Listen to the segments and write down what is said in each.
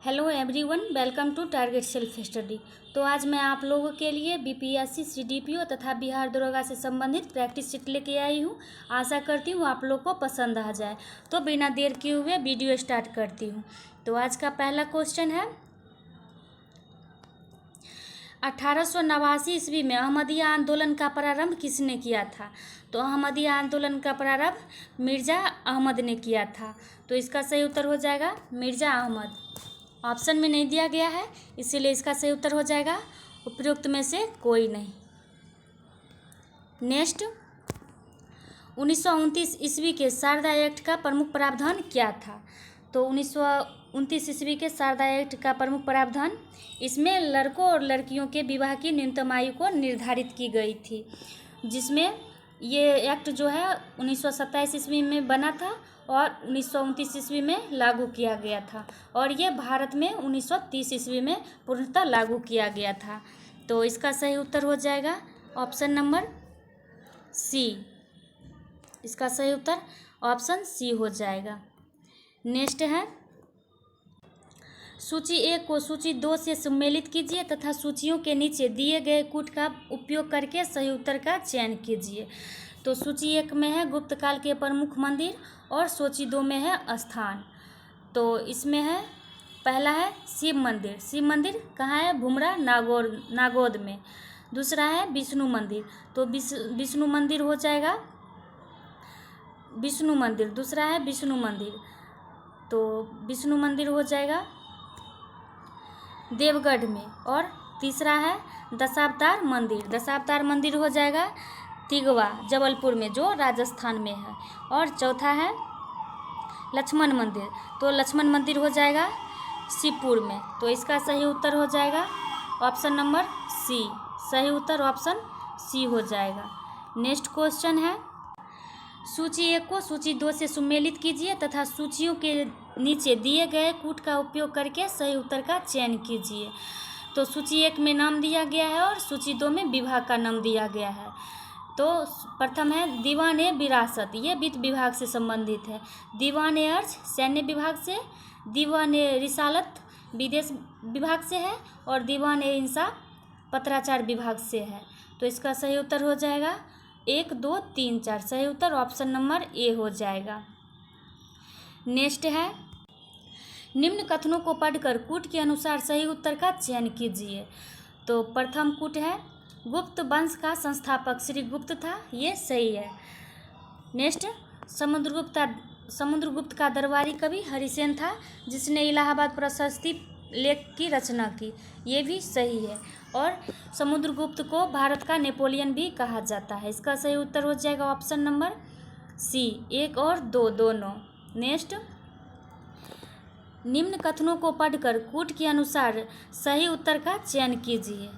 Hello everyone, welcome to target self study. तो आज मैं आप लोगों के लिए बीपीएससी, सीडीपीओ तथा बिहार दरोगा से संबंधित प्रैक्टिस शीट लेके आई हूँ। आशा करती हूँ आप लोग को पसंद आ जाए। तो बिना देर किए हुए वीडियो स्टार्ट करती हूँ। तो आज का पहला क्वेश्चन है, 1889 ईस्वी में अहमदिया आंदोलन का प्रारंभ किसने किया था? तो अहमदिया आंदोलन का प्रारंभ मिर्ज़ा अहमद ने किया था। तो इसका सही उत्तर हो जाएगा मिर्ज़ा अहमद। ऑप्शन में नहीं दिया गया है, इसीलिए इसका सही उत्तर हो जाएगा उपरोक्त में से कोई नहीं। नेक्स्ट, 1929 ईस्वी के शारदा एक्ट का प्रमुख प्रावधान क्या था? तो 1929 ईस्वी के शारदा एक्ट का प्रमुख प्रावधान, इसमें लड़कों और लड़कियों के विवाह की न्यूनतम आयु को निर्धारित की गई थी, जिसमें ये एक्ट जो है 1927 ईस्वी में बना था और 1929 ईस्वी में लागू किया गया था, और ये भारत में 1930 ईस्वी में पूर्णतः लागू किया गया था। तो इसका सही उत्तर हो जाएगा ऑप्शन नंबर सी। इसका सही उत्तर ऑप्शन सी हो जाएगा। नेक्स्ट है, सूची 1 को सूची 2 से सम्मिलित कीजिए तथा सूचियों के नीचे दिए गए कूट का उपयोग करके सही उत्तर का चयन कीजिए। तो सूची 1 में है गुप्त काल के प्रमुख मंदिर और सूची 2 में है स्थान। तो इसमें है, पहला है शिव मंदिर। शिव मंदिर कहाँ है? भुमरा नागौद में। दूसरा है विष्णु मंदिर। तो विष्णु मंदिर हो जाएगा विष्णु मंदिर। दूसरा है विष्णु मंदिर, तो विष्णु मंदिर हो जाएगा देवगढ़ में। और तीसरा है दशावतार मंदिर। दशावतार मंदिर हो जाएगा तिगवा जबलपुर में, जो राजस्थान में है। और चौथा है लक्ष्मण मंदिर। तो लक्ष्मण मंदिर हो जाएगा शिवपुर में। तो इसका सही उत्तर हो जाएगा ऑप्शन नंबर सी। सही उत्तर ऑप्शन सी हो जाएगा। नेक्स्ट क्वेश्चन है, सूची 1 को सूची 2 से सम्मिलित कीजिए तथा सूचियों के नीचे दिए गए कूट का उपयोग करके सही उत्तर का चयन कीजिए। तो सूची 1 में नाम दिया गया है और सूची 2 में विभाग का नाम दिया गया है। तो प्रथम है दीवान-ए विरासत, ये वित्त विभाग से संबंधित है। दीवान-ए अर्ज सैन्य विभाग से, दीवान-ए रिसालत विदेश विभाग से है, और दीवान-ए इंसाफ पत्राचार विभाग से है। तो इसका सही उत्तर हो जाएगा 1, 2, 3, 4। सही उत्तर ऑप्शन नंबर ए हो जाएगा। नेक्स्ट है, निम्न कथनों को पढ़कर कूट के अनुसार सही उत्तर का चयन कीजिए। तो प्रथम कूट है गुप्त वंश का संस्थापक श्री गुप्त था, ये सही है। नेक्स्ट, समुद्रगुप्त का दरबारी कवि हरिसेन था, जिसने इलाहाबाद प्रशस्ति लेख की रचना की, ये भी सही है। और समुद्रगुप्त को भारत का नेपोलियन भी कहा जाता है। इसका सही उत्तर हो जाएगा ऑप्शन नंबर सी, 1 और 2 दोनों। नेक्स्ट, निम्न कथनों को पढ़कर कूट के अनुसार सही उत्तर का चयन कीजिए।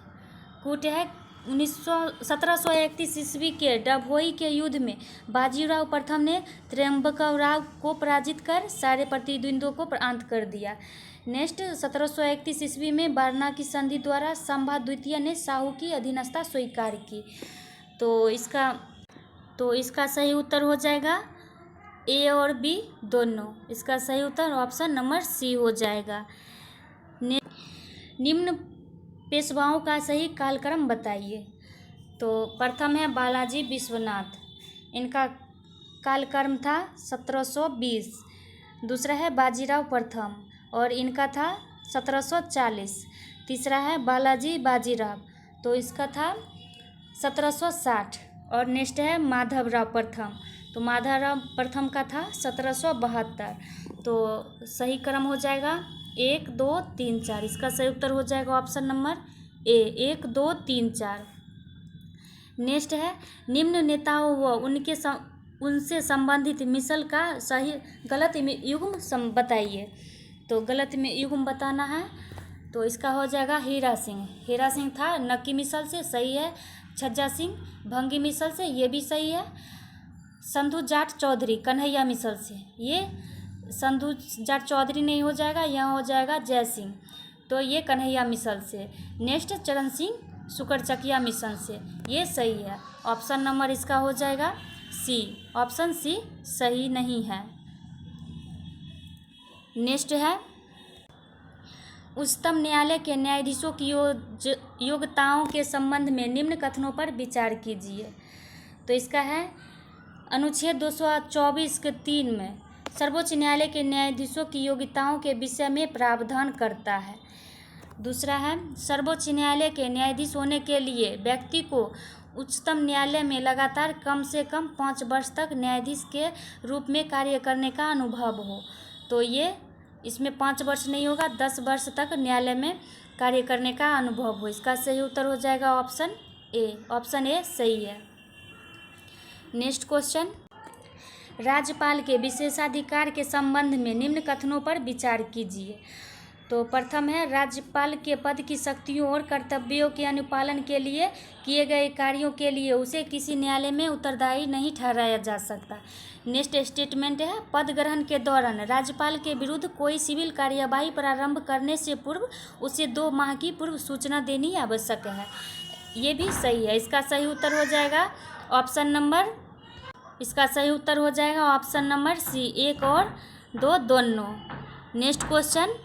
कूट है 1731 ईस्वी के डभोई के युद्ध में बाजीराव प्रथम ने त्र्यंबकराव को पराजित कर सारे प्रतिद्वंद्वियों को प्रांत कर दिया। नेक्स्ट, 1731 ईस्वी में वारणा की संधि द्वारा संभा द्वितीय ने शाहू की अधीनस्था स्वीकार की। तो इसका सही उत्तर हो जाएगा ए और बी दोनों। इसका सही उत्तर ऑप्शन नंबर सी हो जाएगा। निम्न पेशवाओं का सही कालक्रम बताइए। तो प्रथम है बालाजी विश्वनाथ, इनका कालक्रम था 1720। दूसरा है बाजीराव प्रथम और इनका था 1740। तीसरा है बालाजी बाजीराव, तो इसका था 1760। और नेक्स्ट है माधवराव प्रथम, तो माधवराव प्रथम का था 1772। तो सही क्रम हो जाएगा 1, 2, 3, 4। इसका सही उत्तर हो जाएगा ऑप्शन नंबर ए, 1, 2, 3, 4। नेक्स्ट है, निम्न नेताओं व उनसे संबंधित मिसल का सही गलत युग्म बताइए। तो गलत युग्म बताना है, तो इसका हो जाएगा हीरा सिंह। हीरा सिंह था नक्की मिसल से, सही है। छज्जा सिंह भंगी मिसल से, ये भी सही है। संधू जाट चौधरी कन्हैया मिसल से, ये संधू जाट चौधरी नहीं हो जाएगा, यहाँ हो जाएगा जय सिंह, तो ये कन्हैया मिसल से। नेक्स्ट, चरण सिंह सुकरचकिया मिशन से, ये सही है। ऑप्शन नंबर इसका हो जाएगा सी। ऑप्शन सी सही नहीं है। नेक्स्ट है, उच्चतम न्यायालय के न्यायाधीशों की योग्यताओं के संबंध में निम्न कथनों पर विचार कीजिए। तो इसका है अनुच्छेद 224 के 3 में सर्वोच्च न्यायालय के न्यायाधीशों की योग्यताओं के विषय में प्रावधान करता है। दूसरा है सर्वोच्च न्यायालय के न्यायाधीश होने के लिए व्यक्ति को उच्चतम न्यायालय में लगातार कम से कम 5 वर्ष तक न्यायाधीश के रूप में कार्य करने का अनुभव हो। तो ये इसमें 5 वर्ष नहीं होगा, 10 वर्ष तक न्यायालय में कार्य करने का अनुभव हो। इसका सही उत्तर हो जाएगा ऑप्शन ए। ऑप्शन ए सही है। नेक्स्ट क्वेश्चन, राज्यपाल के विशेषाधिकार के संबंध में निम्न कथनों पर विचार कीजिए। तो प्रथम है राज्यपाल के पद की शक्तियों और कर्तव्यों के अनुपालन के लिए किए गए कार्यों के लिए उसे किसी न्यायालय में उत्तरदायी नहीं ठहराया जा सकता। नेक्स्ट स्टेटमेंट है पद ग्रहण के दौरान राज्यपाल के विरुद्ध कोई सिविल कार्यवाही प्रारंभ करने से पूर्व उसे 2 माह की पूर्व सूचना देनी आवश्यक है। ये भी सही है। इसका सही उत्तर हो जाएगा ऑप्शन नंबर सी, 1 और 2 दोनों। नेक्स्ट क्वेश्चन,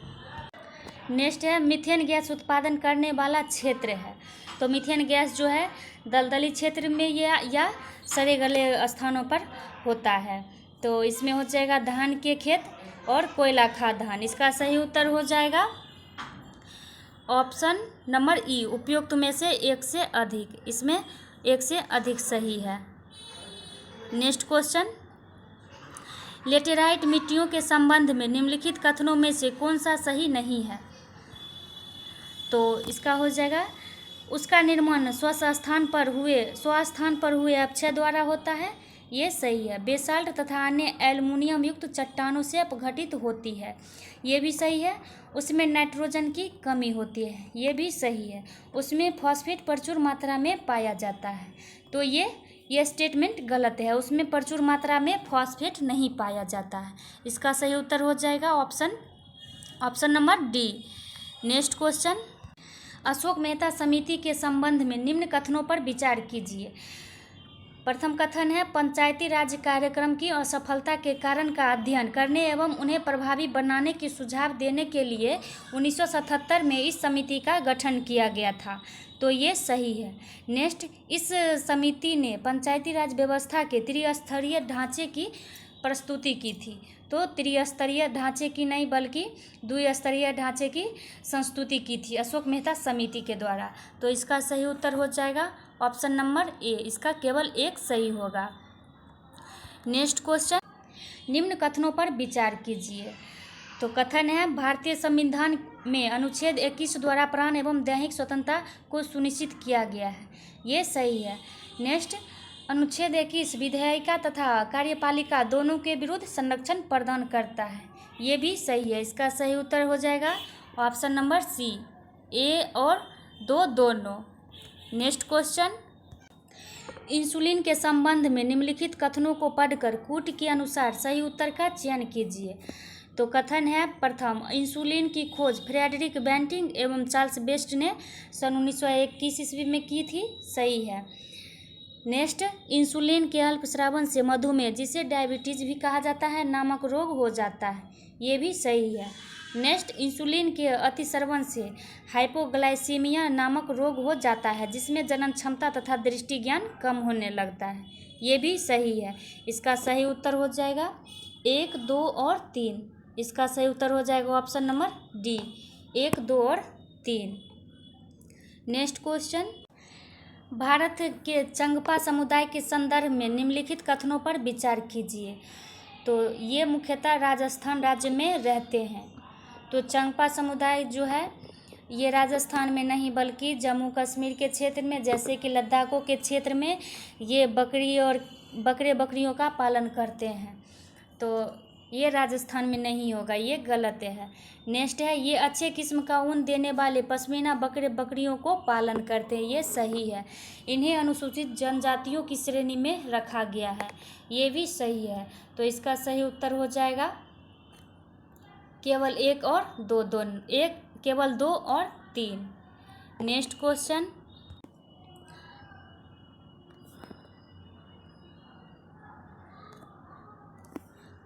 नेक्स्ट है मीथेन गैस उत्पादन करने वाला क्षेत्र है। तो मीथेन गैस जो है दलदली क्षेत्र में या सड़े गले स्थानों पर होता है। तो इसमें हो जाएगा धान के खेत और कोयला खादान। इसका सही उत्तर हो जाएगा ऑप्शन नंबर ई, उपयुक्त में से 1 से अधिक। इसमें 1 से अधिक सही है। नेक्स्ट क्वेश्चन, लेटेराइट मिट्टियों के संबंध में निम्नलिखित कथनों में से कौन सा सही नहीं है। तो इसका हो जाएगा उसका निर्माण स्वस्थान पर हुए अपक्षय द्वारा होता है। ये सही है। बेसाल्ट तथा अन्य एल्युमिनियम युक्त चट्टानों से अपघटित होती है। ये भी सही है। उसमें नाइट्रोजन की कमी होती है। ये भी सही है। उसमें फॉस्फेट प्रचुर मात्रा में पाया जाता है। तो ये स्टेटमेंट गलत है। उसमें प्रचुर मात्रा में फॉस्फेट नहीं पाया जाता है। इसका सही उत्तर हो जाएगा option number D. Next question, Ashok Mehta समिति के संबंध में निम्न कथनों पर विचार कीजिए। प्रथम कथन है पंचायती राज कार्यक्रम की असफलता के कारण का अध्ययन करने एवं उन्हें प्रभावी बनाने के सुझाव देने के लिए 1977 में इस समिति का गठन किया गया था। तो ये सही है। नेक्स्ट, इस समिति ने पंचायती राज व्यवस्था के त्रिस्तरीय ढांचे की प्रस्तुति की थी। तो त्रिस्तरीय ढांचे की नहीं बल्कि द्विस्तरीय ढांचे की संस्तुति की थी अशोक मेहता समिति के द्वारा। तो इसका सही उत्तर हो जाएगा ऑप्शन नंबर ए। इसका केवल 1 सही होगा। नेक्स्ट क्वेश्चन, निम्न कथनों पर विचार कीजिए। तो कथन है भारतीय संविधान में अनुच्छेद 21 द्वारा प्राण एवं दैहिक स्वतंत्रता को सुनिश्चित किया गया है। ये सही है। नेक्स्ट, अनुच्छेद 21 विधायिका तथा कार्यपालिका दोनों के विरुद्ध संरक्षण प्रदान करता है। ये भी सही है। इसका सही उत्तर हो जाएगा ऑप्शन नंबर सी, 1 और 2 दोनों। नेक्स्ट क्वेश्चन, इंसुलिन के संबंध में निम्नलिखित कथनों को पढ़कर कूट के अनुसार सही उत्तर का चयन कीजिए। तो कथन है प्रथम, इंसुलिन की खोज फ्रेडरिक बेंटिंग एवं चार्ल्स बेस्ट ने सन 1921 ईस्वी में की थी। सही है। नेक्स्ट, इंसुलिन के अल्पस्रावन से मधुमेह, जिसे डायबिटीज भी कहा जाता है, नामक रोग हो जाता है। ये भी सही है। नेक्स्ट, इंसुलिन के अतिस्रवण से हाइपोग्लाइसीमिया नामक रोग हो जाता है, जिसमें जनन क्षमता तथा दृष्टि ज्ञान कम होने लगता है। ये भी सही है। इसका सही उत्तर हो जाएगा 1, 2 और 3। इसका सही उत्तर हो जाएगा ऑप्शन नंबर डी, 1, 2 और 3। नेक्स्ट क्वेश्चन, भारत के चंगपा समुदाय के संदर्भ में निम्नलिखित कथनों पर विचार कीजिए। तो ये मुख्यतः राजस्थान राज्य में रहते हैं। तो चंगपा समुदाय जो है ये राजस्थान में नहीं बल्कि जम्मू कश्मीर के क्षेत्र में, जैसे कि लद्दाखों के क्षेत्र में ये बकरी और बकरियों का पालन करते हैं। तो ये राजस्थान में नहीं होगा, ये गलत है। नेक्स्ट है, ये अच्छे किस्म का ऊन देने वाले पश्मीना बकरियों को पालन करते हैं। ये सही है। इन्हें अनुसूचित जनजातियों की श्रेणी में रखा गया है। ये भी सही है। तो इसका सही उत्तर हो जाएगा केवल 1 और 2 दोनों, केवल 2 और 3। नेक्स्ट क्वेश्चन,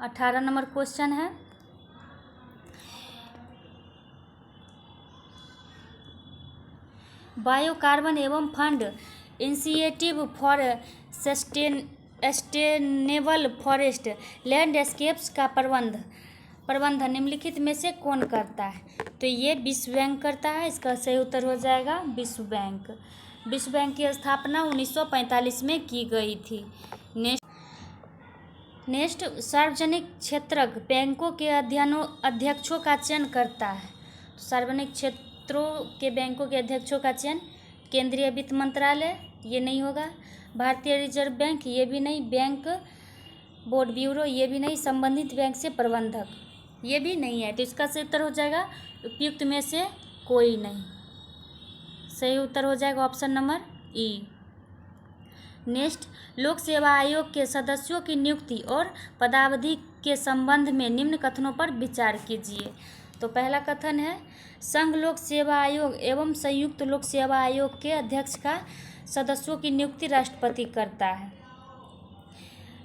18 नंबर क्वेश्चन है, बायोकार्बन एवं fund initiative for sustainable forest landscapes का प्रबंधन निम्नलिखित में से कौन करता है? तो ये विश्व बैंक करता है। इसका सही उत्तर हो जाएगा विश्व बैंक। विश्व बैंक की स्थापना 1945 में की गई थी। नेक्स्ट सार्वजनिक क्षेत्रक बैंकों के अध्यक्षों का चयन करता है। सार्वजनिक क्षेत्रों के बैंकों के अध्यक्षों का चयन केंद्रीय वित्त मंत्रालय, ये नहीं होगा। भारतीय रिजर्व बैंक, ये भी नहीं। बैंक बोर्ड ब्यूरो, ये भी नहीं। संबंधित बैंक से प्रबंधक, ये भी नहीं है। तो इसका सही उत्तर हो जाएगा उपयुक्त में से कोई नहीं। सही उत्तर हो जाएगा ऑप्शन नंबर ई। नेक्स्ट, लोक सेवा आयोग के सदस्यों की नियुक्ति और पदावधि के संबंध में निम्न कथनों पर विचार कीजिए। तो पहला कथन है, संघ लोक सेवा आयोग एवं संयुक्त लोक सेवा आयोग के अध्यक्ष का सदस्यों की नियुक्ति राष्ट्रपति करता है।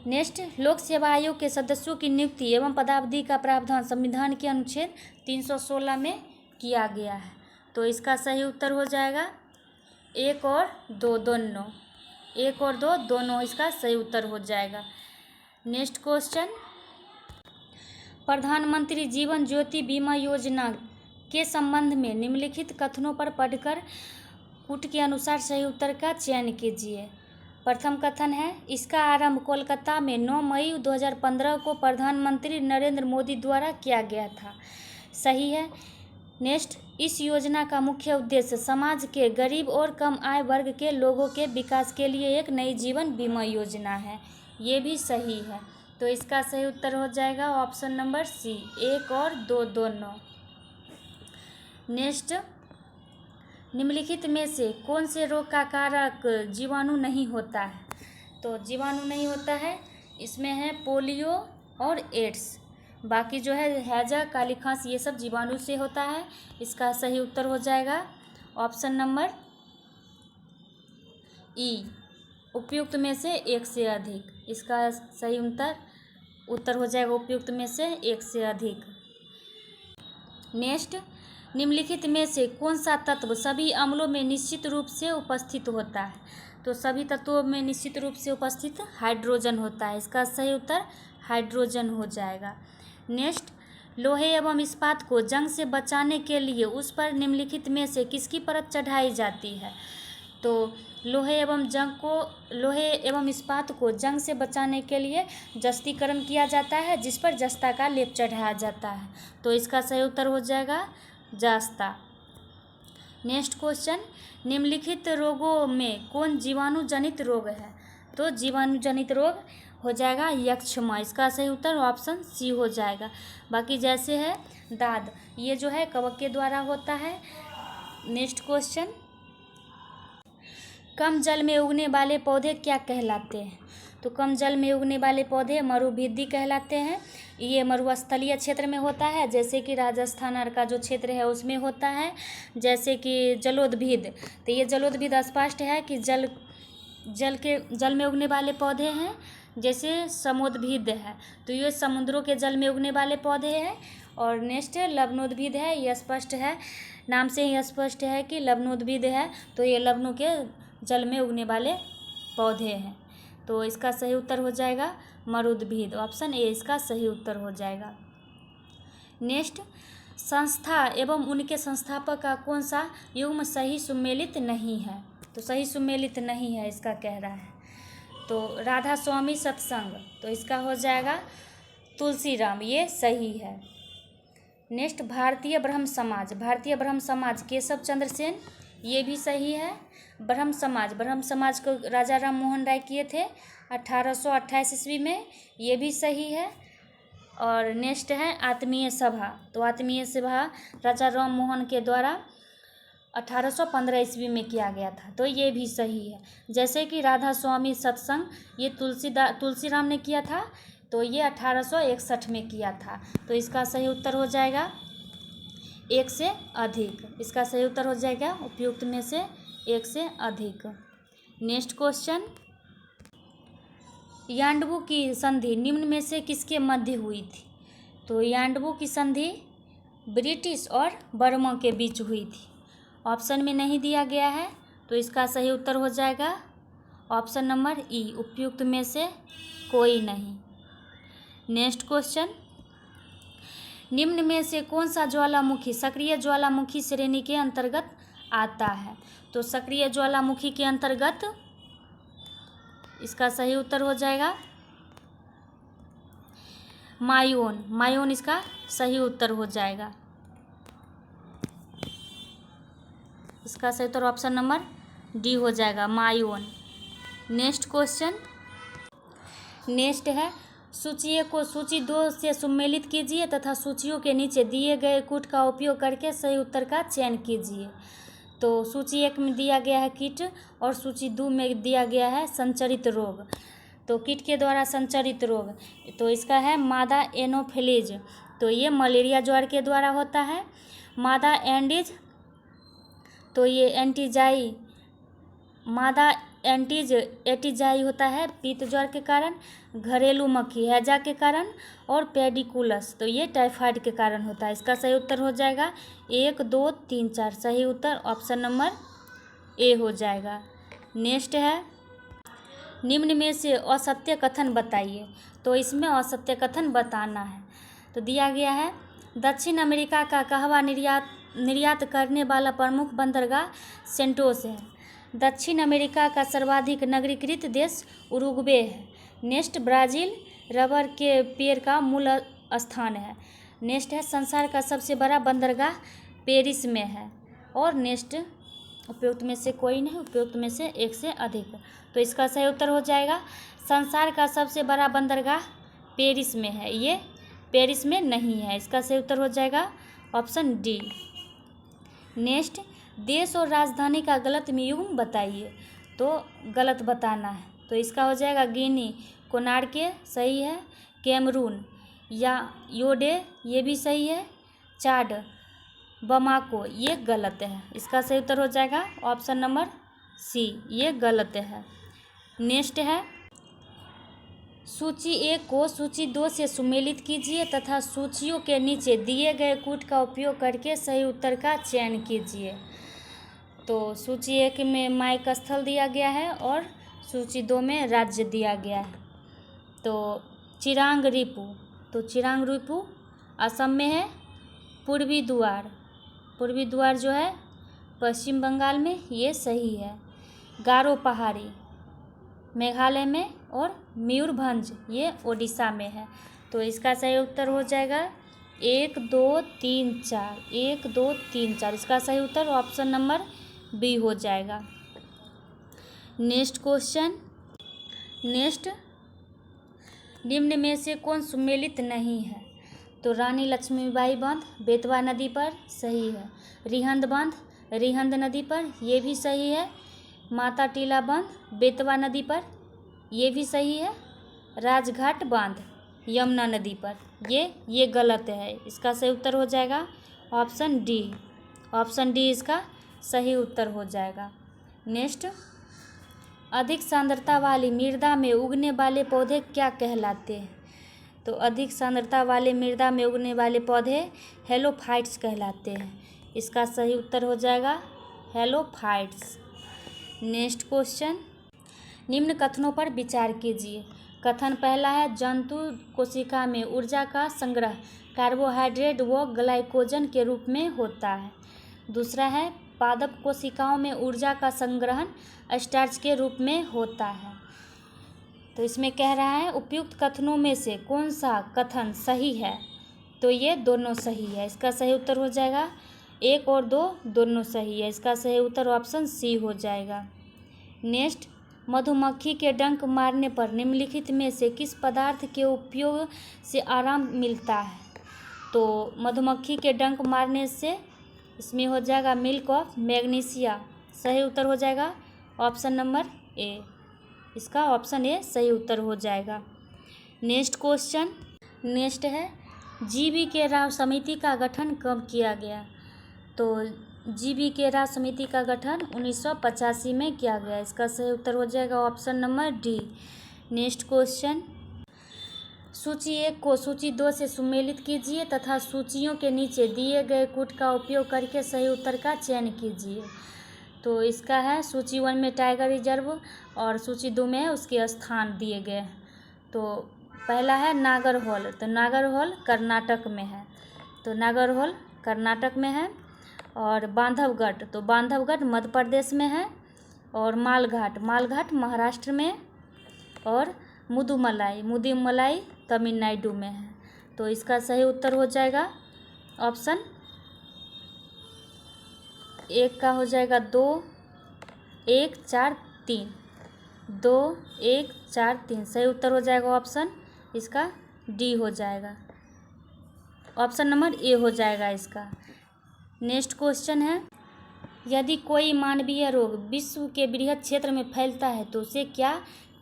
नेक्स्ट, लोक सेवा आयोग के सदस्यों की नियुक्ति एवं पदावधि का प्रावधान संविधान के अनुच्छेद 316 में किया गया है। तो इसका सही उत्तर हो जाएगा 1 और 2 दोनों। 1 और 2 दोनों इसका सही उत्तर हो जाएगा। नेक्स्ट क्वेश्चन, प्रधानमंत्री जीवन ज्योति बीमा योजना के संबंध में निम्नलिखित कथनों पर पढ़कर कूट के अनुसार सही उत्तर का चयन कीजिए। प्रथम कथन है, इसका आरंभ कोलकाता में 9 मई 2015 को प्रधानमंत्री नरेंद्र मोदी द्वारा किया गया था। सही है। नेक्स्ट, इस योजना का मुख्य उद्देश्य समाज के गरीब और कम आय वर्ग के लोगों के विकास के लिए एक नई जीवन बीमा योजना है। ये भी सही है। तो इसका सही उत्तर हो जाएगा ऑप्शन नंबर सी, 1 और 2 दोनों। नेक्स्ट, निम्नलिखित में से कौन से रोग का कारक जीवाणु नहीं होता है? तो जीवाणु नहीं होता है, इसमें है पोलियो और एड्स। बाकी जो है हैजा, काली खांसी, ये सब जीवाणु से होता है। इसका सही उत्तर हो जाएगा ऑप्शन नंबर ई, उपयुक्त में से एक से अधिक। इसका सही उत्तर हो जाएगा उपयुक्त में से एक से अधिक। नेक्स्ट, निम्नलिखित में से कौन सा तत्व सभी अम्लों में निश्चित रूप से उपस्थित होता है? तो सभी तत्वों में निश्चित रूप से उपस्थित हाइड्रोजन होता है। इसका सही उत्तर हाइड्रोजन हो जाएगा। नेक्स्ट, लोहे एवं इस्पात को जंग से बचाने के लिए उस पर निम्नलिखित में से किसकी परत चढ़ाई जाती है? तो लोहे एवं इस्पात को जंग से बचाने के लिए जस्तीकरण किया जाता है, जिस पर जस्ता का लेप चढ़ाया जाता है। तो इसका सही उत्तर हो जाएगा जस्ता। नेक्स्ट क्वेश्चन, निम्नलिखित रोगों में कौन जीवाणु जनित रोग है? तो जीवाणु जनित रोग हो जाएगा यक्षमा। इसका सही उत्तर ऑप्शन सी हो जाएगा। बाकी जैसे है दाद, ये जो है कवक के द्वारा होता है। नेक्स्ट क्वेश्चन, कम जल में उगने वाले पौधे क्या कहलाते हैं? तो कम जल में उगने वाले पौधे मरुभिद्धी कहलाते हैं। ये मरुस्थलीय क्षेत्र में होता है, जैसे कि राजस्थान और का जो क्षेत्र है उसमें होता है। जैसे कि जलोद्भिद, तो ये जलोद्भिद स्पष्ट है कि जल में उगने वाले पौधे हैं। जैसे समोद्भिद है, तो ये समुद्रों के जल में उगने वाले पौधे हैं। और नेक्स्ट लवणोद्भिद है, ये स्पष्ट है, नाम से ही स्पष्ट है कि लवणोद्भिद है, तो ये लवणों के जल में उगने वाले पौधे हैं। तो इसका सही उत्तर हो जाएगा मरुद्भिद, ऑप्शन ए इसका सही उत्तर हो जाएगा। नेक्स्ट, संस्था एवं उनके संस्थापक का कौन सा युग्म सही सुमेलित नहीं है? तो सही सुमेलित नहीं है इसका कह रहा है। तो राधा स्वामी सत्संग, तो इसका हो जाएगा तुलसीराम, ये सही है। नेक्स्ट, भारतीय ब्रह्म समाज केशव चंद्र सेन, ये भी सही है। ब्रह्म समाज को राजा राम मोहन राय किए थे 1828 ईस्वी में, ये भी सही है। और नेक्स्ट है आत्मीय सभा, तो आत्मीय सभा राजा राम मोहन के द्वारा 1815 ईस्वी में किया गया था, तो ये भी सही है। जैसे कि राधा स्वामी सत्संग ये तुलसीराम ने किया था, तो ये 1861 में किया था। तो इसका सही उत्तर हो जाएगा एक से अधिक। इसका सही उत्तर हो जाएगा उपयुक्त में से एक से अधिक। नेक्स्ट क्वेश्चन, यांडबू की संधि निम्न में से किसके मध्य हुई थी? तो यांडबू की संधि ब्रिटिश और बर्मा के बीच हुई थी। ऑप्शन में नहीं दिया गया है, तो इसका सही उत्तर हो जाएगा ऑप्शन नंबर ई, उपयुक्त में से कोई नहीं। नेक्स्ट क्वेश्चन, निम्न में से कौन सा ज्वालामुखी सक्रिय ज्वालामुखी श्रेणी के अंतर्गत आता है? तो सक्रिय ज्वालामुखी के अंतर्गत इसका सही उत्तर हो जाएगा मायोन। मायोन इसका सही उत्तर हो जाएगा। इसका सही उत्तर ऑप्शन नंबर डी हो जाएगा, मायोन। नेक्स्ट क्वेश्चन, नेक्स्ट है सूची 1 को सूची 2 से सम्मिलित कीजिए तथा सूचियों के नीचे दिए गए कूट का उपयोग करके सही उत्तर का चयन कीजिए। तो सूची 1 में दिया गया है कीट और सूची 2 में दिया गया है संचरित रोग। तो कीट के द्वारा संचरित रोग, तो इसका है मादा एनोफिलीज, तो ये मलेरिया ज्वर के द्वारा होता है। मादा एंडीज, तो ये एंटीजाई, मादा एंटीज एटीजाई होता है पीत ज्वर के कारण। घरेलू मक्खी हैजा के कारण। और पेडिकुलस, तो ये टाइफाइड के कारण होता है। इसका सही उत्तर हो जाएगा 1 2 3 4, सही उत्तर ऑप्शन नंबर ए हो जाएगा। नेक्स्ट है, निम्न में से असत्य कथन बताइए। तो इसमें असत्य कथन बताना है। तो दिया गया है दक्षिण अमेरिका का कहवा निर्यात करने वाला प्रमुख बंदरगाह सेंटोस है। दक्षिण अमेरिका का सर्वाधिक नगरीकृत देश उरुग्वे है। नेक्स्ट, ब्राज़ील रबर के पेड़ का मूल स्थान है। नेक्स्ट है, संसार का सबसे बड़ा बंदरगाह पेरिस में है। और नेक्स्ट, उपयुक्त में से कोई नहीं, उपयुक्त में से एक से अधिक। तो इसका सही उत्तर हो जाएगा संसार का सबसे बड़ा बंदरगाह पेरिस में है, ये पेरिस में नहीं है। इसका सही उत्तर हो जाएगा ऑप्शन डी। नेक्स्ट, देश और राजधानी का गलत वियुग्म बताइए। तो गलत बताना है, तो इसका हो जाएगा गिनी, कोनार्के सही है, कैमरून या योडे ये भी सही है, चाड, बमाको ये गलत है। इसका सही उत्तर हो जाएगा ऑप्शन नंबर सी, ये गलत है। नेक्स्ट है, सूची 1 को सूची 2 से सम्मिलित कीजिए तथा सूचियों के नीचे दिए गए कूट का उपयोग करके सही उत्तर का चयन कीजिए। तो सूची 1 में माइक स्थल दिया गया है और सूची 2 में राज्य दिया गया है। तो चिरांग रिपु, तो चिरांग रिपु असम में है। पूर्वी द्वार जो है पश्चिम बंगाल में, ये सही है। गारो पहाड़ी मेघालय में। और मयूरभंज ये ओडिशा में है। तो इसका सही उत्तर हो जाएगा 1 2 3 4, 1 2 3 4। इसका सही उत्तर ऑप्शन नंबर बी हो जाएगा। नेक्स्ट क्वेश्चन, नेक्स्ट, निम्न में से कौन सम्मिलित नहीं है? तो रानी लक्ष्मीबाई बांध बेतवा नदी पर, सही है। रिहंद बांध रिहंद नदी पर, ये भी सही है। माता टीला बांध बेतवा नदी पर, ये भी सही है। राजघाट बांध यमुना नदी पर, ये गलत है। इसका सही उत्तर हो जाएगा ऑप्शन डी। ऑप्शन डी इसका सही उत्तर हो जाएगा। नेक्स्ट, अधिक सांद्रता वाली मृदा में उगने वाले पौधे क्या कहलाते हैं? तो अधिक सांद्रता वाले मृदा में उगने वाले पौधे हेलोफाइट्स कहलाते हैं। इसका सही उत्तर हो जाएगा हेलोफाइट्स। नेक्स्ट क्वेश्चन, निम्न कथनों पर विचार कीजिए। कथन पहला है, जंतु कोशिका में ऊर्जा का संग्रह कार्बोहाइड्रेट व ग्लाइकोजन के रूप में होता है। दूसरा है, पादप कोशिकाओं में ऊर्जा का संग्रहण स्टार्च के रूप में होता है। तो इसमें कह रहा है उपयुक्त कथनों में से कौन सा कथन सही है? तो ये दोनों सही है। इसका सही उत्तर हो जाएगा 1 और 2 दोनों सही है। इसका सही उत्तर ऑप्शन सी हो जाएगा। नेक्स्ट, मधुमक्खी के डंक मारने पर निम्नलिखित में से किस पदार्थ के उपयोग से आराम मिलता है? तो मधुमक्खी के डंक मारने से इसमें हो जाएगा मिल्क ऑफ मैग्नीशिया, सही उत्तर हो जाएगा ऑप्शन नंबर ए। इसका ऑप्शन ए सही उत्तर हो जाएगा। नेक्स्ट क्वेश्चन, नेक्स्ट है, जीबी के राव समिति का गठन कब किया गया? तो जीबी के राव समिति का गठन 1985 में किया गया। इसका सही उत्तर हो जाएगा option number D. Next question, सूची 1 को सूची 2 से सुमेलित कीजिए तथा सूचियों के नीचे दिए गए कूट का उपयोग करके सही उत्तर का चयन कीजिए। तो इसका है सूची 1 में टाइगर रिजर्व और सूची 2 में है उसके स्थान दिए गए। तो पहला है नागरहोल, तो नागरहोल कर्नाटक में है, तो नागरहोल कर्नाटक में है। और बांधवगढ़, तो बांधवगढ़ मध्य प्रदेश में है। और मालघाट, मालघाट महाराष्ट्र में। और मुदुमलाई, मुदुमलाई तमिलनाडु में है। तो इसका सही उत्तर हो जाएगा ऑप्शन 1 का हो जाएगा 2 1 4 3, 2 1 4 3। सही उत्तर हो जाएगा ऑप्शन इसका डी हो जाएगा, ऑप्शन नंबर ए हो जाएगा इसका। नेक्स्ट क्वेश्चन है, यदि कोई मानवीय रोग विश्व के बृहद क्षेत्र में फैलता है तो उसे क्या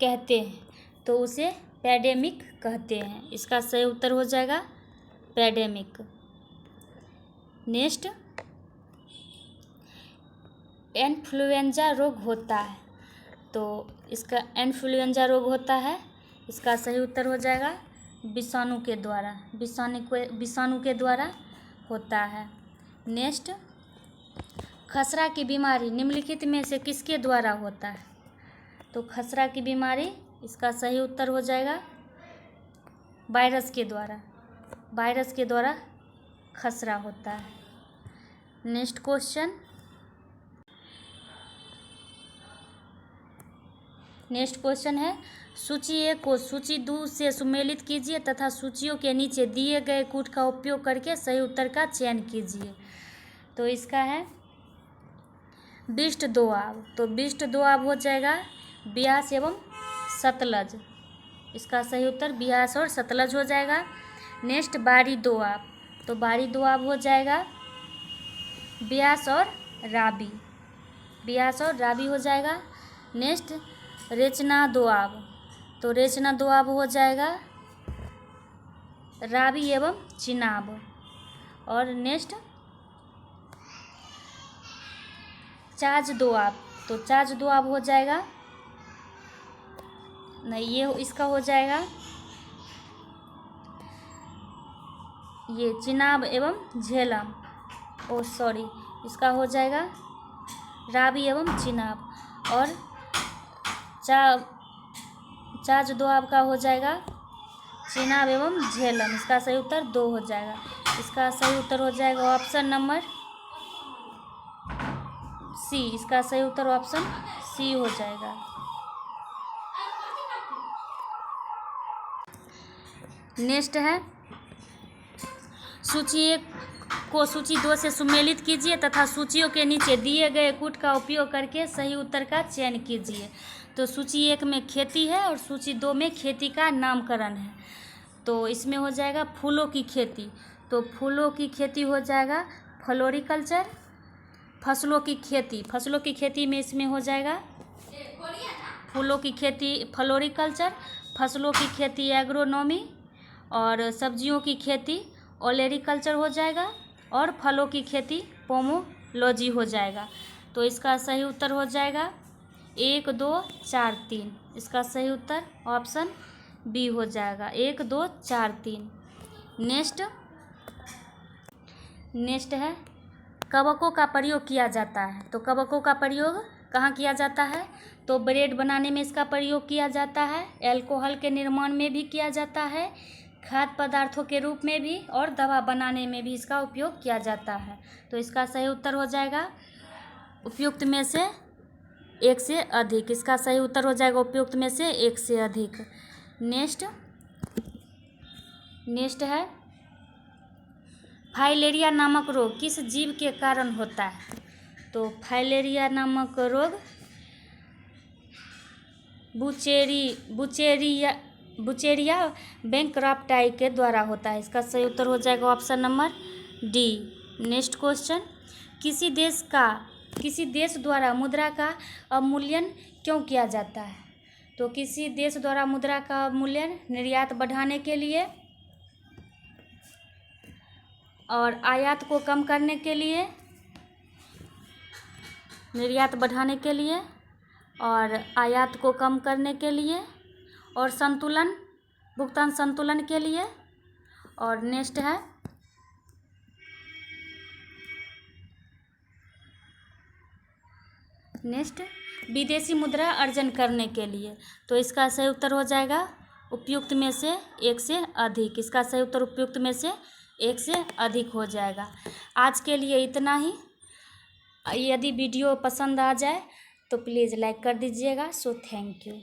कहते हैं? तो उसे पैडेमिक कहते हैं। इसका सही उत्तर हो जाएगा पैडेमिक। नेक्स्ट, इन्फ्लुएंजा रोग होता है, तो इसका इन्फ्लुएंजा रोग होता है, इसका सही उत्तर हो जाएगा विषाणु के द्वारा, विषाणु के द्वारा होता है। नेक्स्ट, खसरा की बीमारी निम्नलिखित में से किसके द्वारा होता है? तो खसरा की बीमारी, इसका सही उत्तर हो जाएगा वायरस के द्वारा, वायरस के द्वारा खसरा होता है। नेक्स्ट क्वेश्चन, नेक्स्ट क्वेश्चन है, सूची 1 को सूची 2 से सुमेलित कीजिए तथा सूचियों के नीचे दिए गए कूट का उपयोग करके सही उत्तर का चयन कीजिए। तो इसका है बिस्ट दोआब, तो बिस्ट दोआब हो जाएगा ब्यास एवं सतलज, इसका सही उत्तर ब्यास और सतलज हो जाएगा। नेक्स्ट, बारी दोआब, तो बारी दोआब हो जाएगा ब्यास और राबी, ब्यास और राबी हो जाएगा। नेक्स्ट, रेचना दोआब, तो रेचना दोआब हो जाएगा राबी एवं चिनाब। और नेक्स्ट, चाज दोआब, तो चाज दोआब हो जाएगा, नहीं ये इसका हो जाएगा ये चिनाब एवं झेलम, ओ सॉरी, इसका हो जाएगा राबी एवं चिनाब। और चाज दोआब का हो जाएगा चिनाब एवं झेलम, इसका सही उत्तर 2 हो जाएगा। इसका सही उत्तर हो जाएगा ऑप्शन नंबर सी, इसका सही उत्तर ऑप्शन सी हो जाएगा। नेक्स्ट है, सूची 1 को सूची 2 से सुमेलित कीजिए तथा सूचियों के नीचे दिए गए कूट का उपयोग करके सही उत्तर का चयन कीजिए। तो सूची 1 में खेती है और सूची 2 में खेती का नामकरण है। तो इसमें हो जाएगा फूलों की खेती, तो फूलों की खेती हो जाएगा फ्लोरिकल्चर। फसलों की खेती, फसलों की खेती में इसमें हो जाएगा फूलों की खेती फ्लोरिकल्चर, फसलों की खेती एग्रोनॉमी, और सब्जियों की खेती ओलेरिकल्चर हो जाएगा, और फलों की खेती पोमोलॉजी हो जाएगा। तो इसका सही उत्तर हो जाएगा 1 2 4 3, इसका सही उत्तर ऑप्शन बी हो जाएगा 1 2 4 3। नेक्स्ट है, कवकों का प्रयोग किया जाता है, तो कवकों का प्रयोग कहाँ किया जाता है? तो ब्रेड बनाने में इसका प्रयोग किया जाता है, अल्कोहल के निर्माण में भी किया जाता है, खाद्य पदार्थों के रूप में भी, और दवा बनाने में भी इसका उपयोग किया जाता है। तो इसका सही उत्तर हो जाएगा उपयुक्त में से 1 से अधिक, इसका सही उत्तर हो जाएगा उपयुक्त में से 1 से अधिक। नेक्स्ट है, फाइलेरिया नामक रोग किस जीव के कारण होता है? तो फाइलेरिया नामक रोग बुचेरिया बैंकराप्टाई के द्वारा होता है, इसका सही उत्तर हो जाएगा option number D. Next question, किसी देश द्वारा मुद्रा का अवमूल्यन क्यों किया जाता है? तो किसी देश द्वारा मुद्रा का अवमूल्यन निर्यात बढ़ाने के लिए, और आयात को कम करने के लिए, निर्यात बढ़ाने के लिए और आयात को कम करने के लिए, और संतुलन भुगतान संतुलन के लिए। और नेक्स्ट है विदेशी मुद्रा अर्जन करने के लिए। तो इसका सही उत्तर हो जाएगा उपयुक्त में से एक से अधिक। इसका सही उत्तर उपयुक्त में से एक से अधिक हो जाएगा। आज के लिए इतना ही। यदि वीडियो पसंद आ जाए तो प्लीज़ लाइक कर दीजिएगा। So thank you.